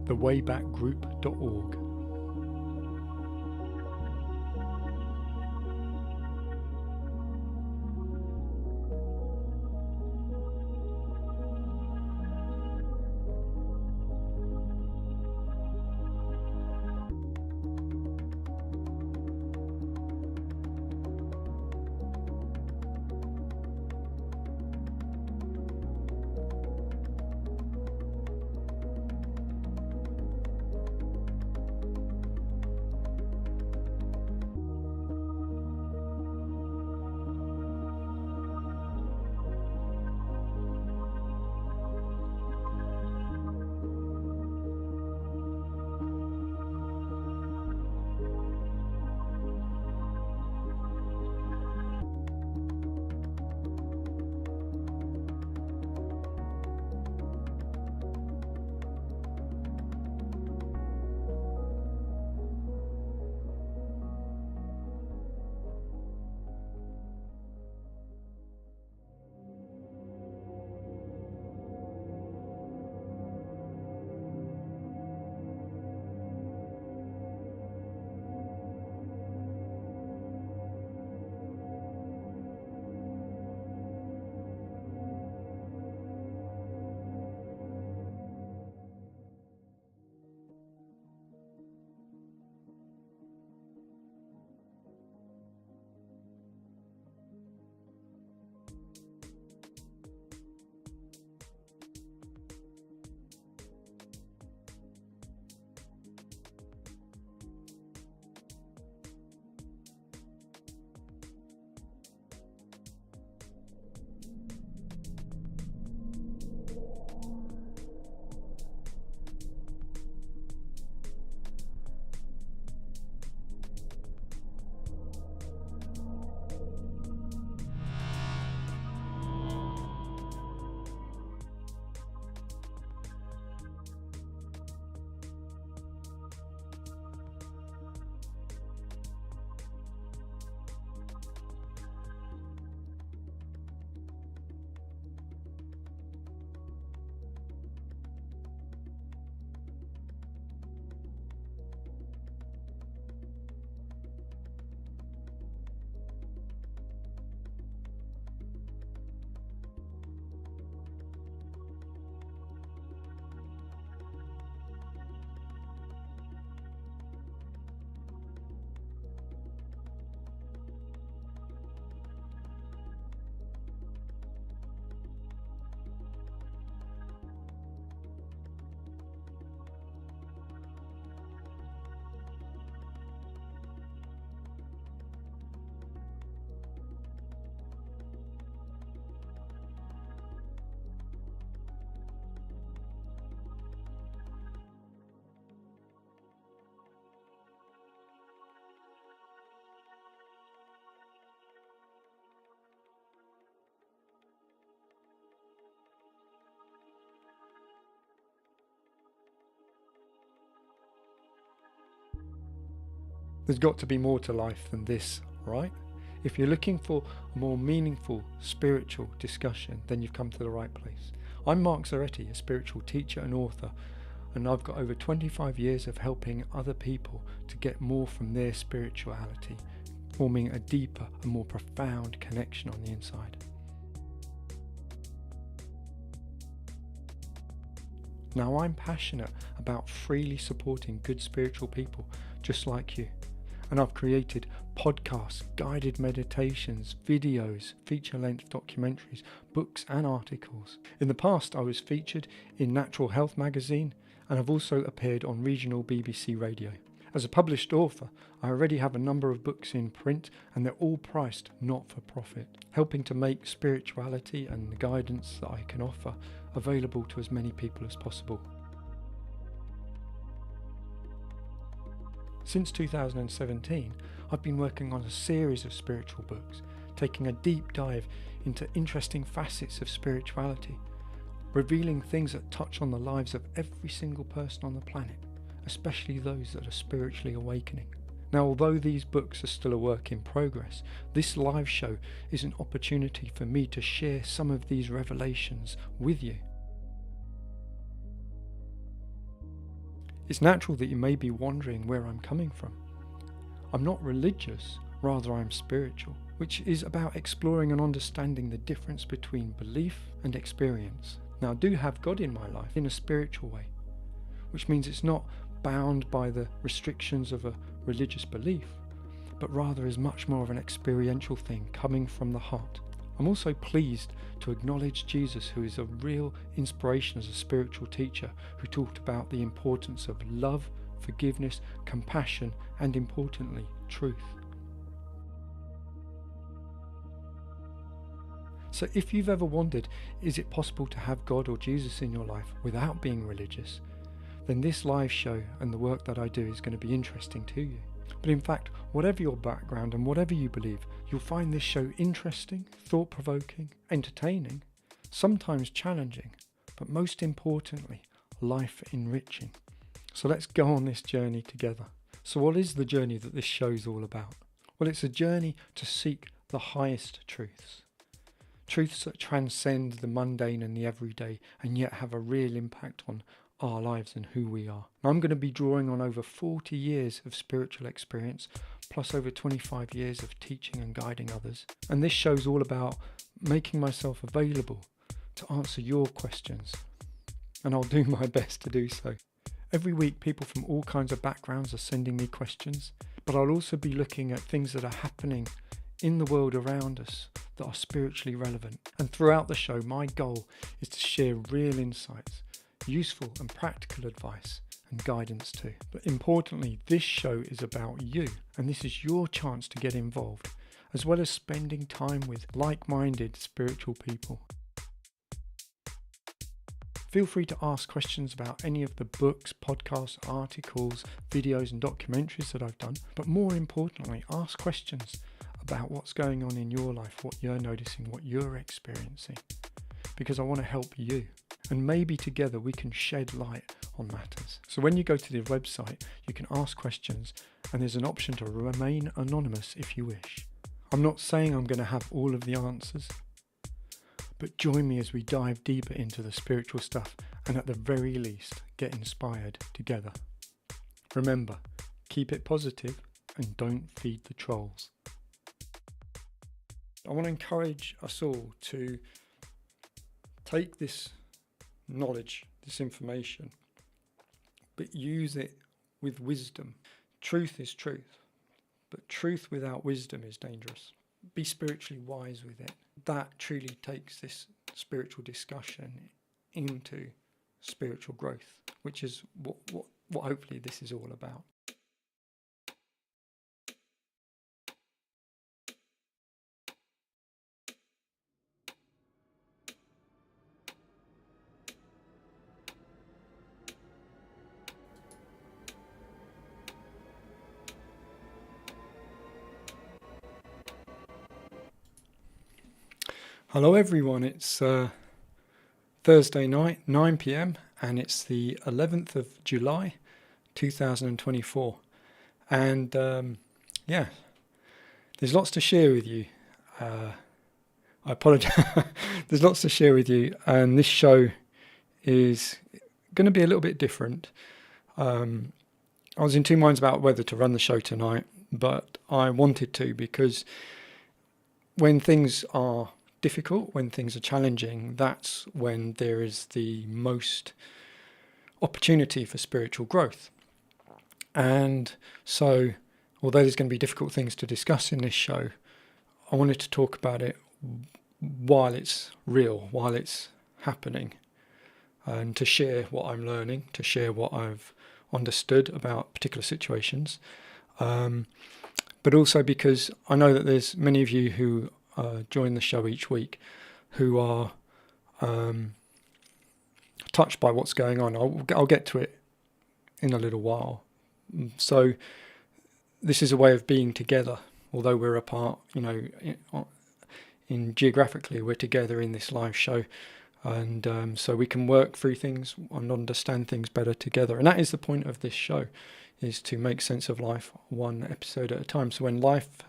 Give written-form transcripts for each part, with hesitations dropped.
thewaybackgroup.org. There's got to be more to life than this, right? If you're looking for a more meaningful spiritual discussion, then you've come to the right place. I'm Mark Zaretti, a spiritual teacher and author, and I've got over 25 years of helping other people to get more from their spirituality, forming a deeper and more profound connection on the inside. Now, I'm passionate about freely supporting good spiritual people just like you. And I've created podcasts, guided meditations, videos, feature-length documentaries, books and articles. In the past, I was featured in Natural Health magazine, and I've also appeared on regional BBC radio. As a published author, I already have a number of books in print, and they're all priced not for profit, helping to make spirituality and the guidance that I can offer available to as many people as possible. Since 2017, I've been working on a series of spiritual books, taking a deep dive into interesting facets of spirituality, revealing things that touch on the lives of every single person on the planet, especially those that are spiritually awakening. Now, although these books are still a work in progress, this live show is an opportunity for me to share some of these revelations with you. It's natural that you may be wondering where I'm coming from. I'm not religious, rather I'm spiritual, which is about exploring and understanding the difference between belief and experience. Now, I do have God in my life in a spiritual way, which means it's not bound by the restrictions of a religious belief, but rather is much more of an experiential thing coming from the heart. I'm also pleased to acknowledge Jesus, who is a real inspiration as a spiritual teacher, who talked about the importance of love, forgiveness, compassion, and importantly, truth. So if you've ever wondered, is it possible to have God or Jesus in your life without being religious, then this live show and the work that I do is going to be interesting to you. But in fact, whatever your background and whatever you believe, you'll find this show interesting, thought-provoking, entertaining, sometimes challenging, but most importantly, life-enriching. So let's go on this journey together. So what is the journey that this show is all about? Well, it's a journey to seek the highest truths. Truths that transcend the mundane and the everyday and yet have a real impact on our lives and who we are. Now, I'm going to be drawing on over 40 years of spiritual experience, plus over 25 years of teaching and guiding others. And this show's all about making myself available to answer your questions. And I'll do my best to do so. Every week, people from all kinds of backgrounds are sending me questions, but I'll also be looking at things that are happening in the world around us that are spiritually relevant. And throughout the show, my goal is to share real insights, useful and practical advice and guidance too. But importantly, this show is about you, and this is your chance to get involved, as well as spending time with like-minded spiritual people. Feel free to ask questions about any of the books, podcasts, articles, videos and documentaries that I've done, but more importantly, ask questions about what's going on in your life, what you're noticing, what you're experiencing, because I want to help you. And maybe together we can shed light on matters. So when you go to the website, you can ask questions and there's an option to remain anonymous if you wish. I'm not saying I'm going to have all of the answers, but join me as we dive deeper into the spiritual stuff and at the very least get inspired together. Remember, keep it positive and don't feed the trolls. I want to encourage us all to take this knowledge, this information, but use it with wisdom. Truth is truth, but truth without wisdom is dangerous. Be spiritually wise with it. That truly takes this spiritual discussion into spiritual growth, which is what hopefully this is all about. Hello everyone, it's Thursday night, 9 p.m, and it's the 11th of July 2024. And there's lots to share with you. I apologize. There's lots to share with you, and this show is going to be a little bit different. I was in two minds about whether to run the show tonight, but I wanted to, because when things are difficult, when things are challenging, that's when there is the most opportunity for spiritual growth. And so, although there's going to be difficult things to discuss in this show, I wanted to talk about it while it's real, while it's happening, and to share what I'm learning, to share what I've understood about particular situations, but also because I know that there's many of you who join the show each week who are touched by what's going on. I'll get to it in a little while. So this is a way of being together, although we're apart, in geographically we're together in this live show, and so we can work through things and understand things better together. And that is the point of this show, is to make sense of life one episode at a time. So when life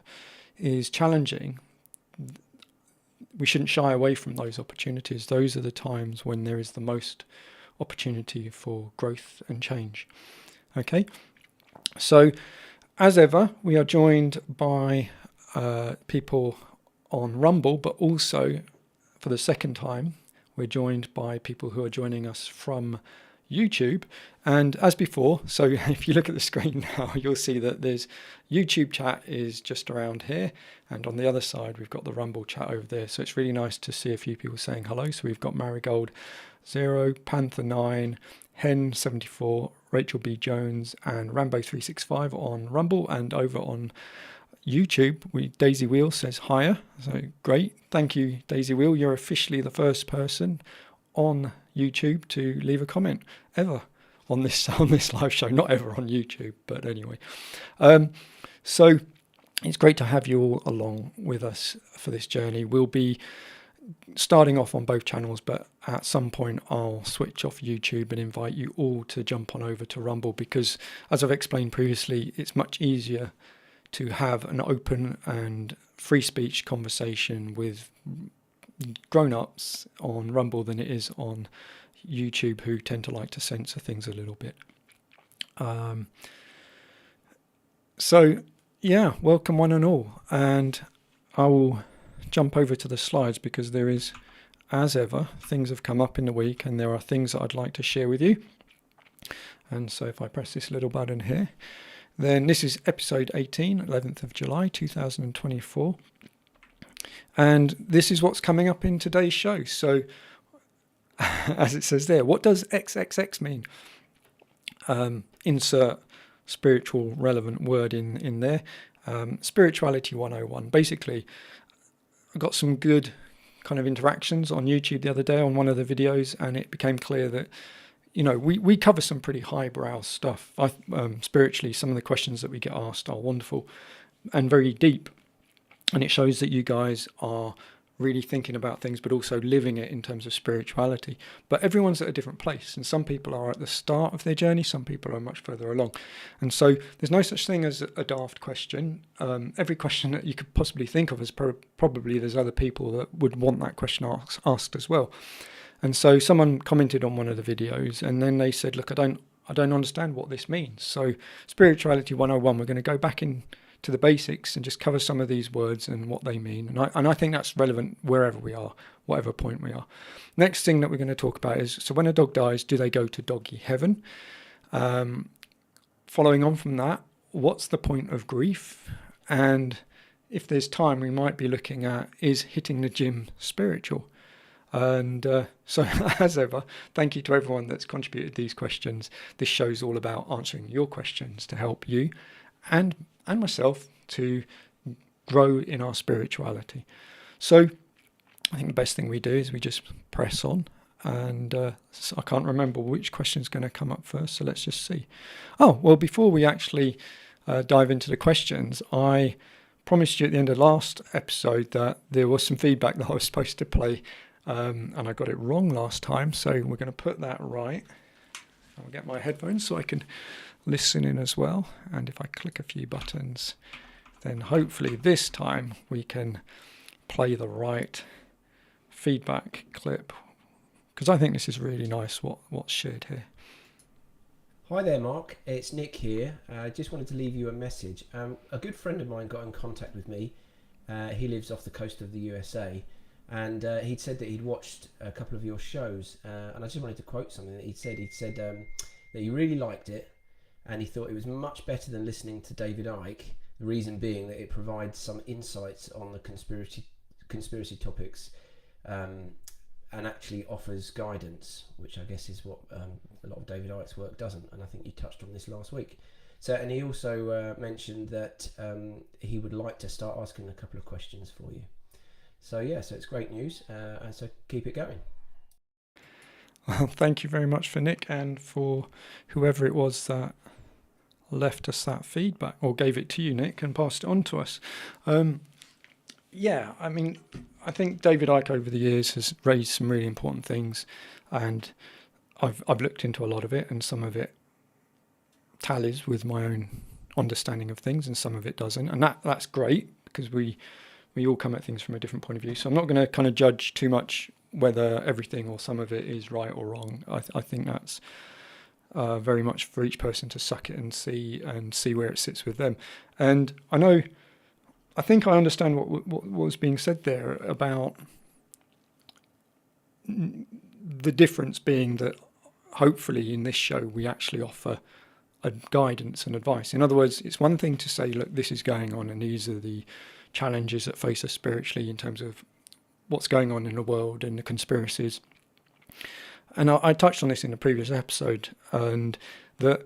is challenging, we shouldn't shy away from those opportunities. Those are the times when there is the most opportunity for growth and change. Okay, so as ever, we are joined by people on Rumble, but also for the second time, we're joined by people who are joining us from YouTube. And as before, so if you look at the screen now, you'll see that there's YouTube chat is just around here, and on the other side we've got the Rumble chat over there. So it's really nice to see a few people saying hello. So we've got Marigold 0, Panther 9, Hen 74, Rachel B Jones, and Rambo 365 on Rumble, and over on YouTube, Daisy Wheel says hiya. So great, thank you, Daisy Wheel. You're officially the first person on YouTube to leave a comment ever on this live show. Not ever on YouTube, but anyway. So it's great to have you all along with us for this journey. We'll be starting off on both channels, but at some point I'll switch off YouTube and invite you all to jump on over to Rumble, because as I've explained previously, it's much easier to have an open and free speech conversation with grown-ups on Rumble than it is on YouTube, who tend to like to censor things a little bit. So yeah, welcome one and all, and I will jump over to the slides because there is, as ever, things have come up in the week and there are things that I'd like to share with you. And so if I press this little button here, then this is episode 18, 11th of July 2024, and this is what's coming up in today's show. So as it says there, what does XXX mean? Insert spiritual relevant word in there. Spirituality 101. Basically, I got some good kind of interactions on YouTube the other day on one of the videos, and it became clear that, you know, we cover some pretty highbrow stuff. Spiritually, some of the questions that we get asked are wonderful and very deep, and it shows that you guys are really thinking about things but also living it in terms of spirituality. But everyone's at a different place, and some people are at the start of their journey, some people are much further along, and so there's no such thing as a daft question. Every question that you could possibly think of is probably there's other people that would want that question asked as well. And so someone commented on one of the videos and then they said, look, I don't understand what this means. So Spirituality 101, we're going to go back in to the basics and just cover some of these words and what they mean. And I think that's relevant wherever we are, whatever point we are. Next thing that we're going to talk about is, so when a dog dies, do they go to doggy heaven? Following on from that, what's the point of grief? And if there's time, we might be looking at, is hitting the gym spiritual? And so as ever, thank you to everyone that's contributed these questions. This show's all about answering your questions to help you and myself to grow in our spirituality. So I think the best thing we do is we just press on, and so I can't remember which question is going to come up first, so let's just see. Oh, well, before we actually dive into the questions, I promised you at the end of last episode that there was some feedback that I was supposed to play, and I got it wrong last time, so we're going to put that right. I'll get my headphones so I can listen in as well, and if I click a few buttons, then hopefully this time we can play the right feedback clip, because I think this is really nice what's shared here. Hi there, Mark, it's Nick here. I just wanted to leave you a message. A good friend of mine got in contact with me. He lives off the coast of the USA, and he'd said that he'd watched a couple of your shows, and I just wanted to quote something that he'd said. He'd said that he really liked it, and he thought it was much better than listening to David Icke, the reason being that it provides some insights on the conspiracy topics, and actually offers guidance, which I guess is what a lot of David Icke's work doesn't, and I think you touched on this last week. So, and he also mentioned that he would like to start asking a couple of questions for you. So yeah, so it's great news, and so keep it going. Well, thank you very much for Nick, and for whoever it was that left us that feedback, or gave it to you, Nick, and passed it on to us. Yeah, I mean, I think David Icke over the years has raised some really important things, and I've looked into a lot of it, and some of it tallies with my own understanding of things, and some of it doesn't, and that's great, because we all come at things from a different point of view. So I'm not going to kind of judge too much whether everything or some of it is right or wrong. I think that's very much for each person to suck it and see where it sits with them. And I think I understand what was being said there about the difference being that hopefully in this show we actually offer a guidance and advice. In other words, it's one thing to say, look, this is going on and these are the challenges that face us spiritually in terms of what's going on in the world and the conspiracies. And I touched on this in a previous episode, and that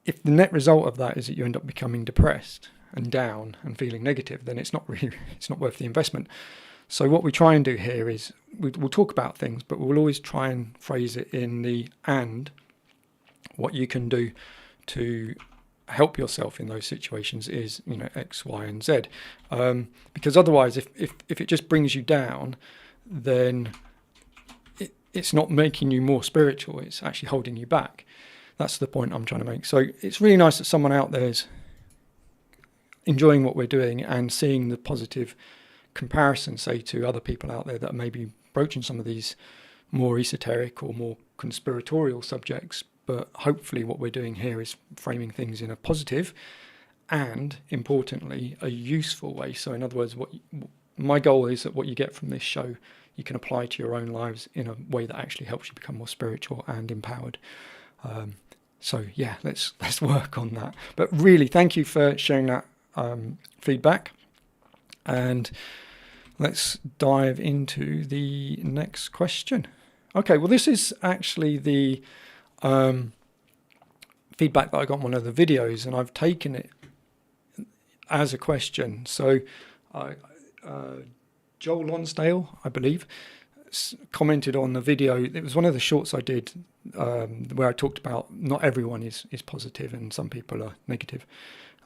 if the net result of that is that you end up becoming depressed and down and feeling negative, then it's not worth the investment. So what we try and do here is we'll talk about things, but we'll always try and phrase it in the and what you can do to help yourself in those situations is, X, Y, and Z. Because otherwise, if it just brings you down, then it's not making you more spiritual, it's actually holding you back. That's the point I'm trying to make. So it's really nice that someone out there's enjoying what we're doing and seeing the positive comparison, say, to other people out there that are maybe broaching some of these more esoteric or more conspiratorial subjects. But hopefully what we're doing here is framing things in a positive and, importantly, a useful way. So in other words, my goal is that what you get from this show you can apply to your own lives in a way that actually helps you become more spiritual and empowered. So yeah, let's work on that. But really, thank you for sharing that feedback. And let's dive into the next question. Okay, well, this is actually the feedback that I got on one of the videos, and I've taken it as a question. So Joel Lonsdale, I believe, commented on the video. It was one of the shorts I did where I talked about not everyone is positive and some people are negative.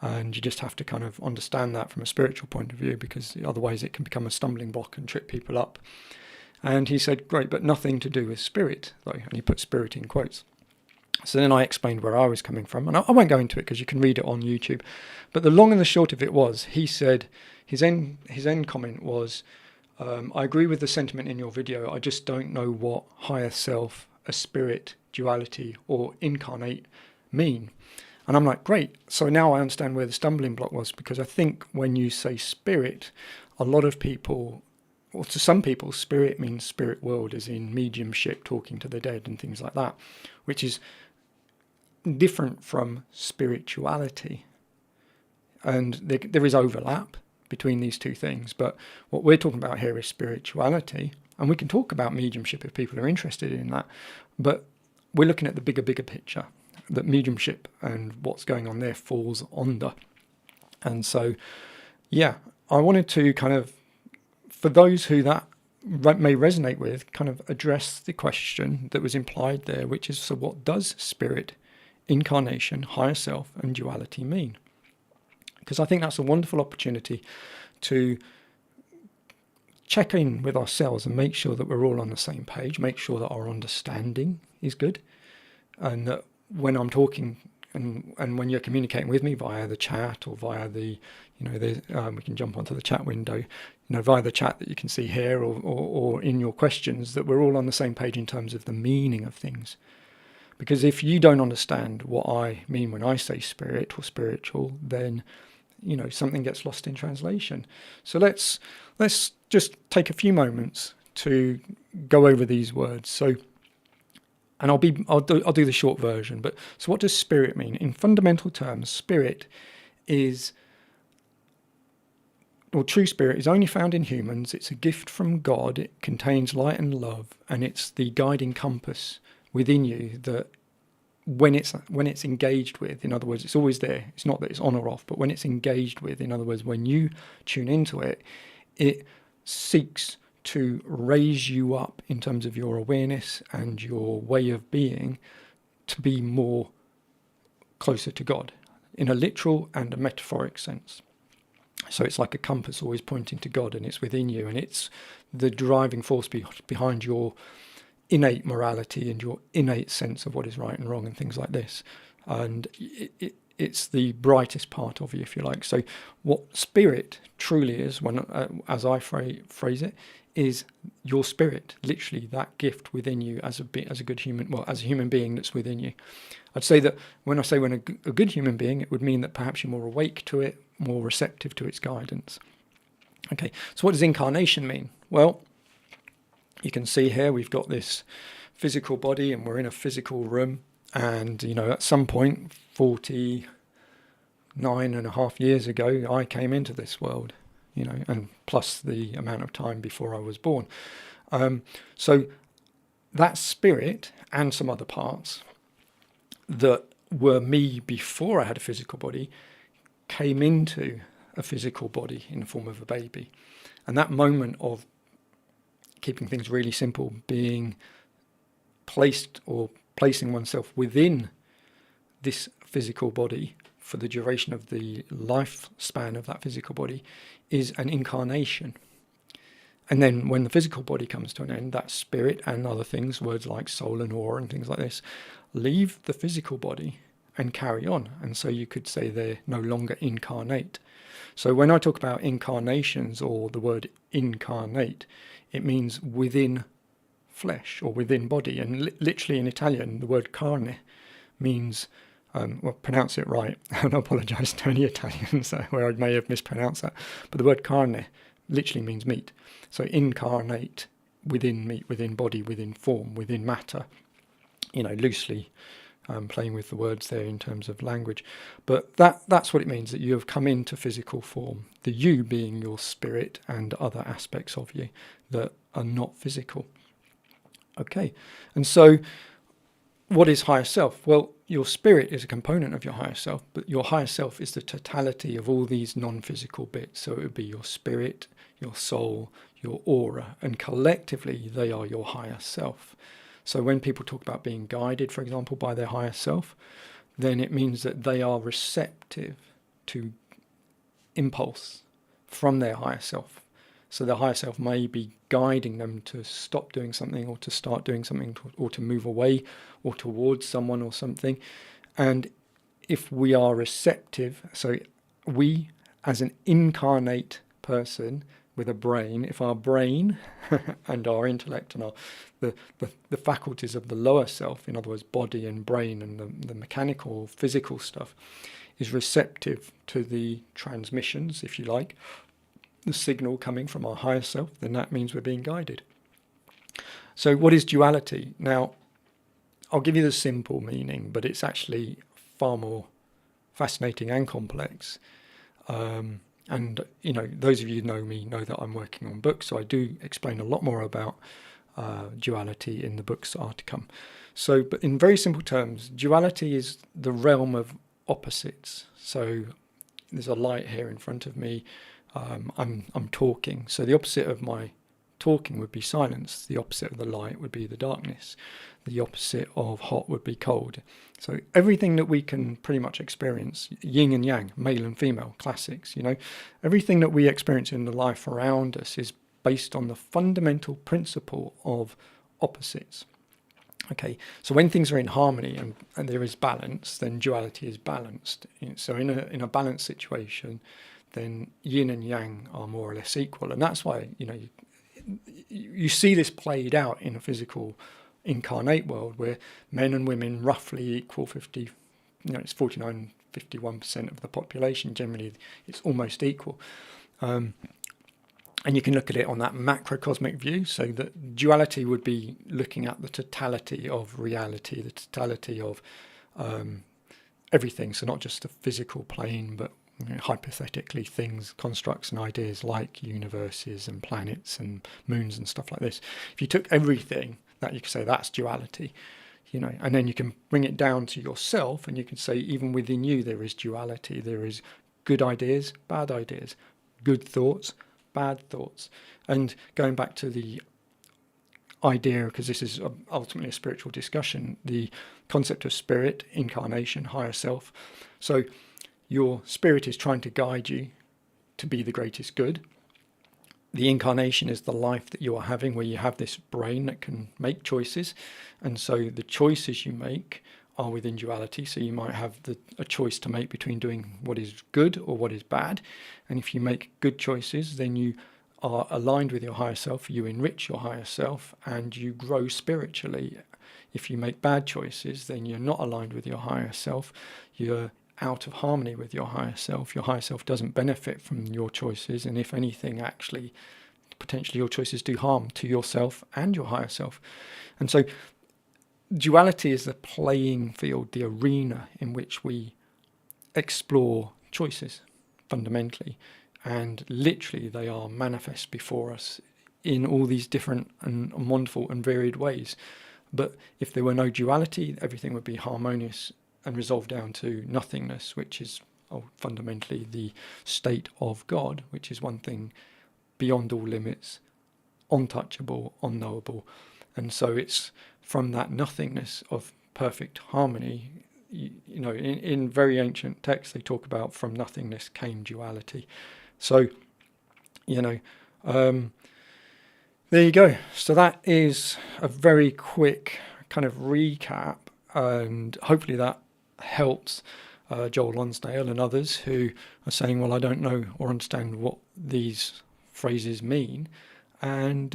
And you just have to kind of understand that from a spiritual point of view, because otherwise it can become a stumbling block and trip people up. And he said, great, but nothing to do with spirit, though. And he put spirit in quotes. So then I explained where I was coming from. And I won't go into it because you can read it on YouTube. But the long and the short of it was, he said, his end comment was, I agree with the sentiment in your video. I just don't know what higher self, a spirit, duality, or incarnate mean. And I'm like, great. So now I understand where the stumbling block was, because I think when you say spirit, a lot of people, or to some people, spirit means spirit world, as in mediumship, talking to the dead and things like that, which is different from spirituality. And there is overlap between these two things. But what we're talking about here is spirituality. And we can talk about mediumship if people are interested in that. But we're looking at the bigger picture that mediumship and what's going on there falls under. And so, yeah, I wanted to kind of, for those who that may resonate with, kind of address the question that was implied there, which is, so what does spirit, incarnation, higher self, and duality mean? Because I think that's a wonderful opportunity to check in with ourselves and make sure that we're all on the same page, make sure that our understanding is good, and that when I'm talking and when you're communicating with me via the chat or via the, we can jump onto the chat window, via the chat that you can see here or in your questions, that we're all on the same page in terms of the meaning of things. Because if you don't understand what I mean when I say spirit or spiritual, then, something gets lost in translation. So let's just take a few moments to go over these words. So, and I'll do the short version. But so, what does spirit mean? In fundamental terms, spirit is, or true spirit is only found in humans. It's a gift from God. It contains light and love, and it's the guiding compass within you that when it's engaged with, in other words, it's always there. It's not that it's on or off, but when it's engaged with, in other words, when you tune into it, it seeks to raise you up in terms of your awareness and your way of being to be more closer to God in a literal and a metaphoric sense. So it's like a compass always pointing to God, and it's within you, and it's the driving force behind your innate morality and your innate sense of what is right and wrong and things like this. And it's the brightest part of you, if you like. So what spirit truly is, when as I phrase it, is your spirit, literally that gift within you as a good human, well, as a human being that's within you. I'd say that when a good human being, it would mean that perhaps you're more awake to it, more receptive to its guidance. Okay, so what does incarnation mean? Well, you can see here we've got this physical body and we're in a physical room, and at some point 49.5 years ago I came into this world, and plus the amount of time before I was born. So that spirit and some other parts that were me before I had a physical body came into a physical body in the form of a baby. And that moment of, keeping things really simple, being placed or placing oneself within this physical body for the duration of the lifespan of that physical body is an incarnation. And then when the physical body comes to an end, that spirit and other things, words like soul and aura and things like this, leave the physical body and carry on. And so you could say they're no longer incarnate. So when I talk about incarnations or the word incarnate, it means within flesh or within body. And literally in Italian, the word carne means, pronounce it right, and I apologise to any Italians where I may have mispronounced that, but the word carne literally means meat. So incarnate, within meat, within body, within form, within matter, loosely playing with the words there in terms of language. But that's what it means, that you have come into physical form, the you being your spirit and other aspects of you that are not physical. Okay, and so what is higher self? Well, your spirit is a component of your higher self, but your higher self is the totality of all these non-physical bits. So it would be your spirit, your soul, your aura, and collectively they are your higher self. So when people talk about being guided, for example, by their higher self, then it means that they are receptive to impulse from their higher self. So the higher self may be guiding them to stop doing something or to start doing something or to move away or towards someone or something. And if we are receptive, so we as an incarnate person with a brain, if our brain and our intellect and the faculties of the lower self, in other words body and brain and the mechanical physical stuff, is receptive to the transmissions, if you like, the signal coming from our higher self, then that means we're being guided. So what is duality? Now, I'll give you the simple meaning, but it's actually far more fascinating and complex. And those of you who know me know that I'm working on books, so I do explain a lot more about duality in the books that are to come. So, but in very simple terms, duality is the realm of opposites. So there's a light here in front of me. I'm talking. So the opposite of my talking would be silence. The opposite of the light would be the darkness. The opposite of hot would be cold. So everything that we can pretty much experience, yin and yang, male and female, classics, everything that we experience in the life around us is based on the fundamental principle of opposites. Okay, so when things are in harmony and there is balance, then duality is balanced. So in a balanced situation, then yin and yang are more or less equal. And that's why, you see this played out in a physical incarnate world where men and women roughly equal 50, it's 49, 51% of the population. Generally, it's almost equal. And you can look at it on that macrocosmic view. So that duality would be looking at the totality of reality, the totality of everything. So not just the physical plane, but hypothetically things, constructs and ideas like universes and planets and moons and stuff like this. If you took everything, that you could say that's duality, and then you can bring it down to yourself and you can say even within you there is duality. There is good ideas, good thoughts, bad thoughts. And going back to the idea, because this is ultimately a spiritual discussion, the concept of spirit, incarnation, higher self. So your spirit is trying to guide you to be the greatest good. The incarnation is the life that you are having, where you have this brain that can make choices. And so the choices you make are within duality. So you might have a choice to make between doing what is good or what is bad. And if you make good choices, then you are aligned with your higher self, you enrich your higher self, and you grow spiritually. If you make bad choices, then you're not aligned with your higher self. You're out of harmony with your higher self. Your higher self doesn't benefit from your choices. And if anything, actually, potentially your choices do harm to yourself and your higher self. And so duality is the playing field, the arena in which we explore choices fundamentally. And literally they are manifest before us in all these different and wonderful and varied ways. But if there were no duality, everything would be harmonious and resolved down to nothingness, which is fundamentally the state of God, which is one thing beyond all limits, untouchable, unknowable. And so it's from that nothingness of perfect harmony, in very ancient texts they talk about from nothingness came duality. So, there you go. So that is a very quick kind of recap, and hopefully that helps Joel Lonsdale and others who are saying, well, I don't know or understand what these phrases mean. And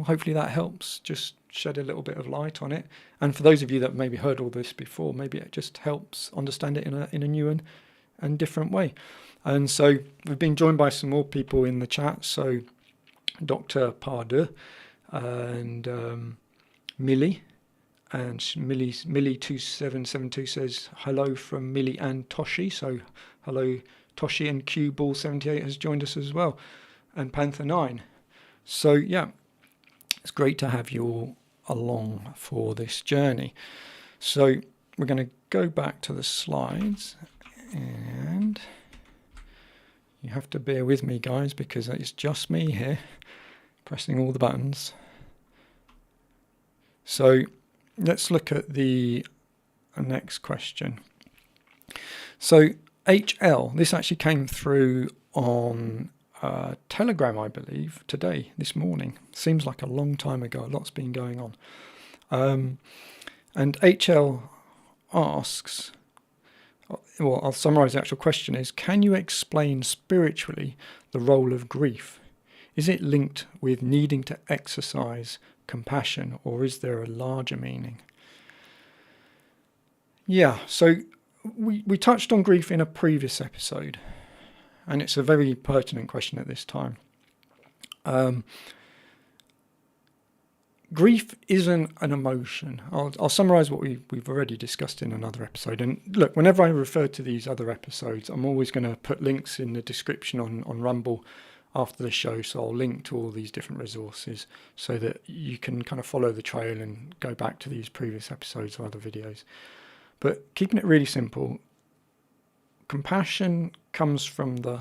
hopefully that helps just shed a little bit of light on it. And for those of you that maybe heard all this before, maybe it just helps understand it in a new and different way. And so we've been joined by some more people in the chat. So Dr. Pardue and Millie. And Millie 2772 says hello from Millie and Toshi. So hello Toshi, and Q Ball 78 has joined us as well, and Panther 9. So yeah, it's great to have you all along for this journey. So we're going to go back to the slides, and you have to bear with me, guys, because it's just me here pressing all the buttons. So let's look at the next question. So HL, this actually came through on Telegram, I believe, this morning. Seems like a long time ago. A lot's been going on. And HL asks, well, I'll summarize the actual question is, can you explain spiritually the role of grief? Is it linked with needing to exercise compassion, or is there a larger meaning? Yeah, so we touched on grief in a previous episode, and it's a very pertinent question at this time. Grief isn't an emotion. I'll summarize what we've already discussed in another episode. And look, whenever I refer to these other episodes, I'm always going to put links in the description on Rumble after the show. So I'll link to all these different resources so that you can kind of follow the trail and go back to these previous episodes or other videos. But keeping it really simple, compassion comes from the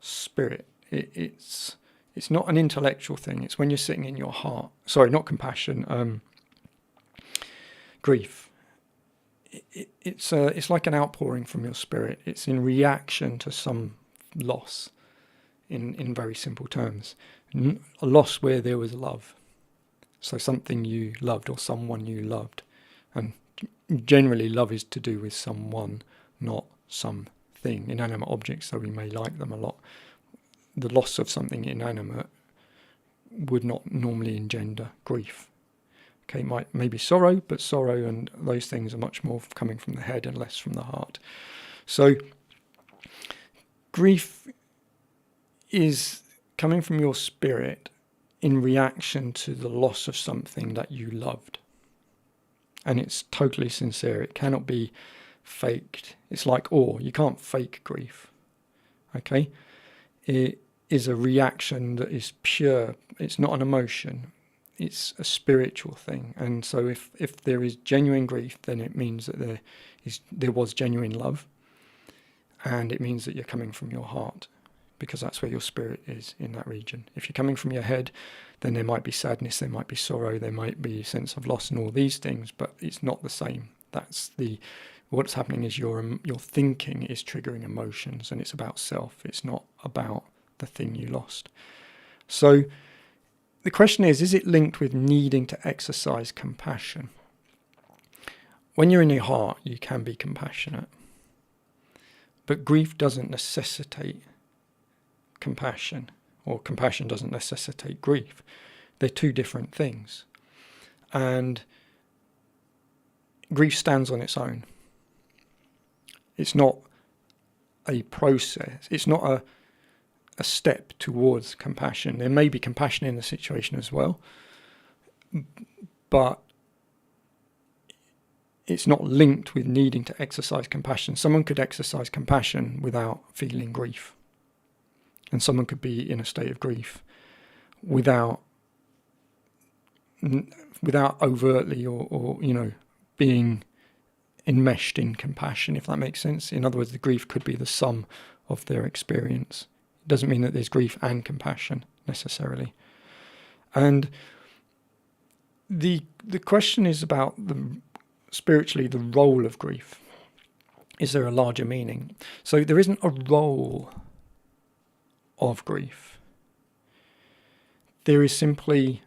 spirit. It's not an intellectual thing. It's when you're sitting in your heart. Sorry, not compassion. Grief. It's like an outpouring from your spirit. It's in reaction to some loss. In very simple terms, a loss where there was love. So something you loved or someone you loved, and generally love is to do with someone, not something. Inanimate objects, so we may like them a lot. The loss of something inanimate would not normally engender grief. Okay, maybe sorrow, but sorrow and those things are much more coming from the head and less from the heart. So grief is coming from your spirit in reaction to the loss of something that you loved. And it's totally sincere. It cannot be faked. It's like awe. You can't fake grief. Okay? It is a reaction that is pure. It's not an emotion. It's a spiritual thing. And so if there is genuine grief, then it means that there was genuine love. And it means that you're coming from your heart, because that's where your spirit is, in that region. If you're coming from your head, then there might be sadness, there might be sorrow, there might be a sense of loss and all these things, but it's not the same. What's happening is your thinking is triggering emotions, and it's about self. It's not about the thing you lost. So the question is it linked with needing to exercise compassion? when you're in your heart, you can be compassionate. But grief doesn't necessitate compassion, or compassion doesn't necessitate grief. They're two different things. And grief stands on its own. It's not a process. It's not a step towards compassion. There may be compassion in the situation as well, but it's not linked with needing to exercise compassion. Someone could exercise compassion without feeling grief. And someone could be in a state of grief without overtly or being enmeshed in compassion, if that makes sense. In other words, the grief could be the sum of their experience. It doesn't mean that there's grief and compassion necessarily. And the question is about spiritually the role of grief. Is there a larger meaning? So there isn't a role of grief. There is simply,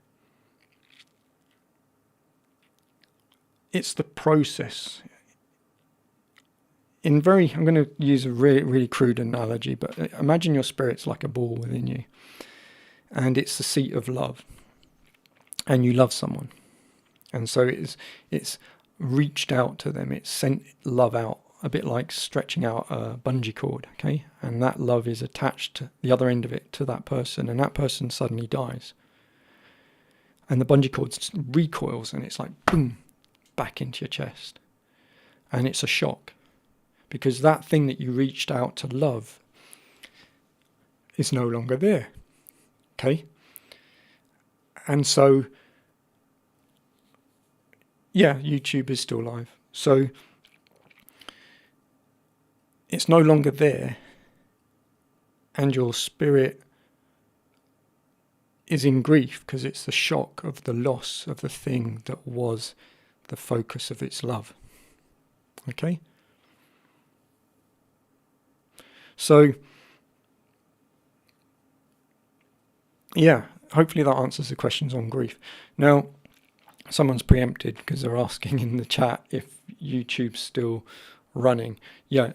it's the process. I'm going to use a really, really crude analogy, but imagine your spirit's like a ball within you, and it's the seat of love, and you love someone, and so it's reached out to them, it's sent love out, a bit like stretching out a bungee cord, okay? And that love is attached to the other end of it to that person, and that person suddenly dies. And the bungee cord recoils, and it's like, boom, back into your chest. And it's a shock, because that thing that you reached out to love is no longer there, okay? And so, yeah, YouTube is still live. So it's no longer there, and your spirit is in grief because it's the shock of the loss of the thing that was the focus of its love. Okay? So, yeah, hopefully that answers the questions on grief. Now, someone's preempted because they're asking in the chat if YouTube's still running. Yeah,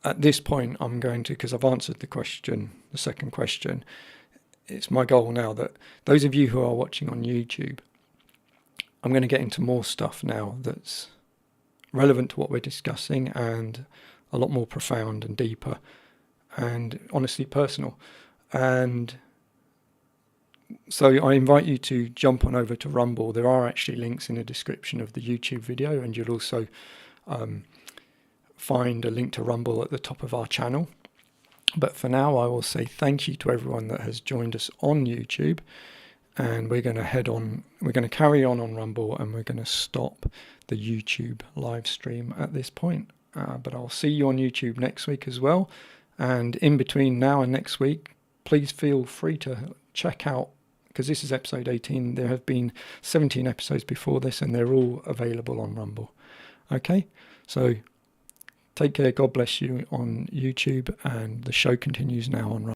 at this point I'm going to, because I've answered the second question, it's my goal now that those of you who are watching on YouTube, I'm going to get into more stuff now that's relevant to what we're discussing and a lot more profound and deeper and honestly personal. And so I invite you to jump on over to Rumble. There are actually links in the description of the YouTube video, and you'll also find a link to Rumble at the top of our channel. But for now, I will say thank you to everyone that has joined us on YouTube, and we're going to carry on Rumble, and we're going to stop the YouTube live stream at this point. But I'll see you on YouTube next week as well. And in between now and next week, please feel free to check out, because this is episode 18. There have been 17 episodes before this, and they're all available on Rumble. Okay, so take care. God bless you on YouTube, and the show continues now on Rumble.